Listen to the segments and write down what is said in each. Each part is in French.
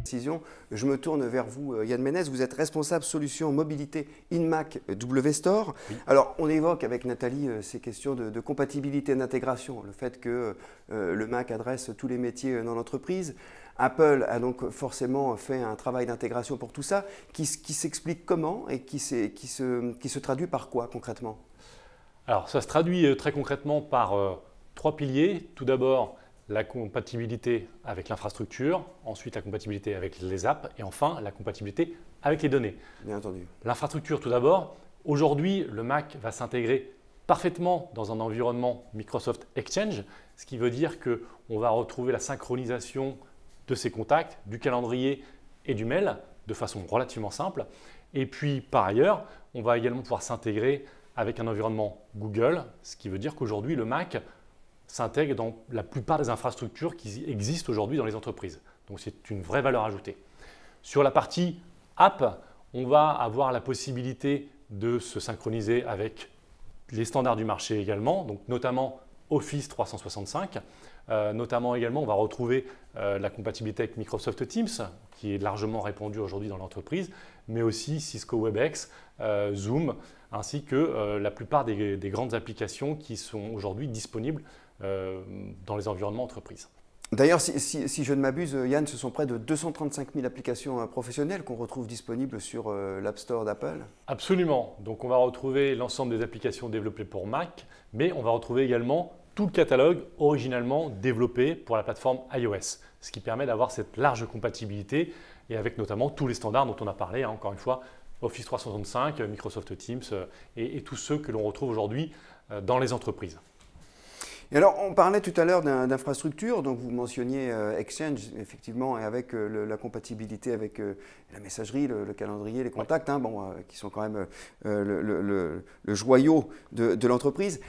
précisions. Je me tourne vers vous, Yann Ménez. Vous êtes responsable solution mobilité InMac WStore. Oui. Alors, on évoque avec Nathalie ces questions de compatibilité et d'intégration, le fait que le Mac adresse tous les métiers dans l'entreprise. Apple a donc forcément fait un travail d'intégration pour tout ça, qui s'explique comment et qui se traduit par quoi concrètement? Alors, ça se traduit très concrètement par trois piliers. Tout d'abord, la compatibilité avec l'infrastructure, ensuite la compatibilité avec les apps et enfin la compatibilité avec les données. Bien entendu. L'infrastructure tout d'abord. Aujourd'hui, le Mac va s'intégrer parfaitement dans un environnement Microsoft Exchange, ce qui veut dire qu'on va retrouver la synchronisation de ses contacts, du calendrier et du mail de façon relativement simple. Et puis par ailleurs, on va également pouvoir s'intégrer avec un environnement Google, ce qui veut dire qu'aujourd'hui le Mac s'intègre dans la plupart des infrastructures qui existent aujourd'hui dans les entreprises. Donc c'est une vraie valeur ajoutée. Sur la partie app, on va avoir la possibilité de se synchroniser avec les standards du marché également, donc notamment Office 365. Notamment également, on va retrouver la compatibilité avec Microsoft Teams, qui est largement répandue aujourd'hui dans l'entreprise, mais aussi Cisco Webex, Zoom, ainsi que la plupart des grandes applications qui sont aujourd'hui disponibles dans les environnements entreprises. D'ailleurs, si je ne m'abuse, Yann, ce sont près de 235 000 applications professionnelles qu'on retrouve disponibles sur l'App Store d'Apple. Absolument. Donc, on va retrouver l'ensemble des applications développées pour Mac, mais on va retrouver également tout le catalogue originalement développé pour la plateforme iOS, ce qui permet d'avoir cette large compatibilité et avec notamment tous les standards dont on a parlé, encore une fois, Office 365, Microsoft Teams et tous ceux que l'on retrouve aujourd'hui dans les entreprises. Et alors, on parlait tout à l'heure d'infrastructure, donc vous mentionniez Exchange, effectivement, et avec la compatibilité avec la messagerie, le calendrier, les contacts, hein, qui sont quand même le joyau de l'entreprise.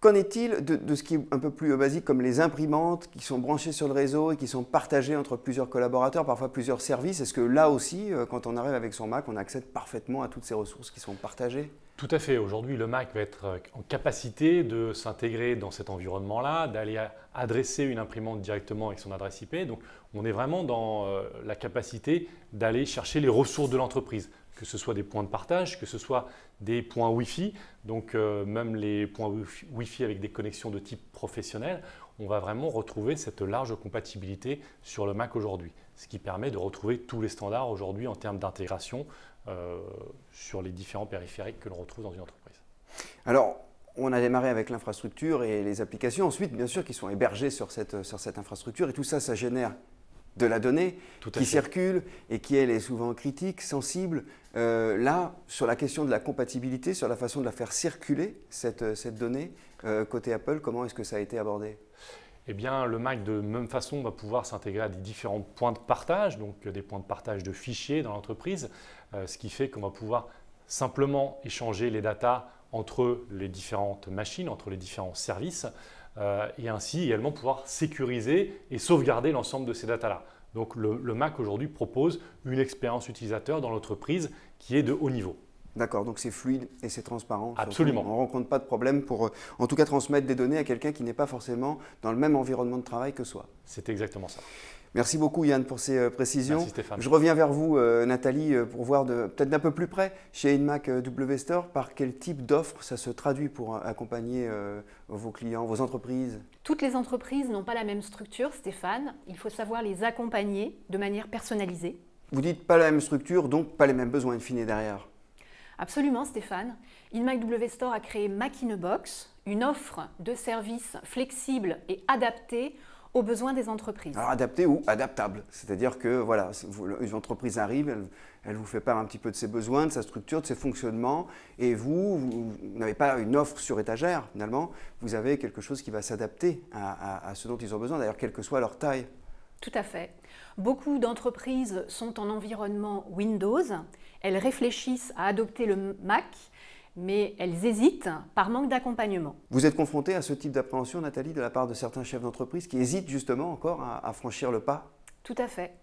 Qu'en est-il de ce qui est un peu plus basique, comme les imprimantes qui sont branchées sur le réseau et qui sont partagées entre plusieurs collaborateurs, parfois plusieurs services? Est-ce que là aussi, quand on arrive avec son Mac, on accède parfaitement à toutes ces ressources qui sont partagées? Tout à fait. Aujourd'hui, le Mac va être en capacité de s'intégrer dans cet environnement-là, d'aller adresser une imprimante directement avec son adresse IP. Donc, on est vraiment dans la capacité d'aller chercher les ressources de l'entreprise, que ce soit des points de partage, que ce soit des points Wi-Fi, donc même les points Wi-Fi avec des connexions de type professionnel, on va vraiment retrouver cette large compatibilité sur le Mac aujourd'hui, ce qui permet de retrouver tous les standards aujourd'hui en termes d'intégration sur les différents périphériques que l'on retrouve dans une entreprise. Alors, on a démarré avec l'infrastructure et les applications, ensuite bien sûr qui sont hébergées sur cette infrastructure et tout ça, ça génère de la donnée qui circule et qui, elle, est souvent critique, sensible. Là, sur la question de la compatibilité, sur la façon de la faire circuler, cette donnée, côté Apple, comment est-ce que ça a été abordé? Eh bien, le Mac, de même façon, va pouvoir s'intégrer à des différents points de partage, donc des points de partage de fichiers dans l'entreprise, ce qui fait qu'on va pouvoir simplement échanger les datas entre les différentes machines, entre les différents services, et ainsi également pouvoir sécuriser et sauvegarder l'ensemble de ces datas-là. Donc le Mac aujourd'hui propose une expérience utilisateur dans l'entreprise qui est de haut niveau. D'accord, donc c'est fluide et c'est transparent. Absolument. On ne rencontre pas de problème pour en tout cas transmettre des données à quelqu'un qui n'est pas forcément dans le même environnement de travail que soi. C'est exactement ça. Merci beaucoup Yann pour ces précisions. Merci Stéphane. Je reviens vers vous Nathalie pour voir peut-être d'un peu plus près chez InMac WStore par quel type d'offre ça se traduit pour accompagner vos clients, vos entreprises. Toutes les entreprises n'ont pas la même structure Stéphane, il faut savoir les accompagner de manière personnalisée. Vous dites pas la même structure, donc pas les mêmes besoins in fine derrière. Absolument Stéphane. InMac WStore a créé Mac in a Box, une offre de services flexible et adaptée aux besoins des entreprises. Alors adapté ou adaptable, c'est-à-dire que voilà, une entreprise arrive, elle vous fait part un petit peu de ses besoins, de sa structure, de ses fonctionnements, et vous n'avez pas une offre sur étagère finalement, vous avez quelque chose qui va s'adapter à ce dont ils ont besoin, d'ailleurs quelle que soit leur taille. Tout à fait. Beaucoup d'entreprises sont en environnement Windows, elles réfléchissent à adopter le Mac, mais elles hésitent par manque d'accompagnement. Vous êtes confronté à ce type d'appréhension, Nathalie, de la part de certains chefs d'entreprise qui hésitent justement encore à franchir le pas? Tout à fait.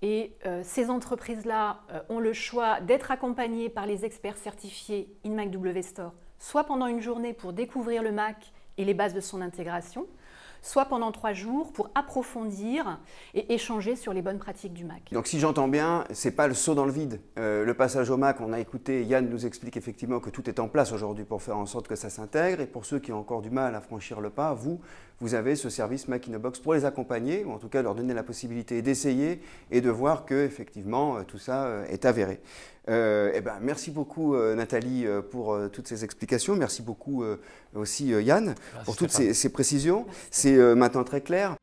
Et ces entreprises-là ont le choix d'être accompagnées par les experts certifiés InMac WStore, soit pendant une journée pour découvrir le Mac et les bases de son intégration, soit pendant 3 jours pour approfondir et échanger sur les bonnes pratiques du Mac. Donc si j'entends bien, ce n'est pas le saut dans le vide. Le passage au Mac, on a écouté, Yann nous explique effectivement que tout est en place aujourd'hui pour faire en sorte que ça s'intègre. Et pour ceux qui ont encore du mal à franchir le pas, vous avez ce service Mac in a Box pour les accompagner, ou en tout cas leur donner la possibilité d'essayer et de voir que effectivement tout ça est avéré. Merci beaucoup Nathalie pour toutes ces explications. Merci beaucoup aussi Yann pour toutes ces précisions. C'est maintenant très clair.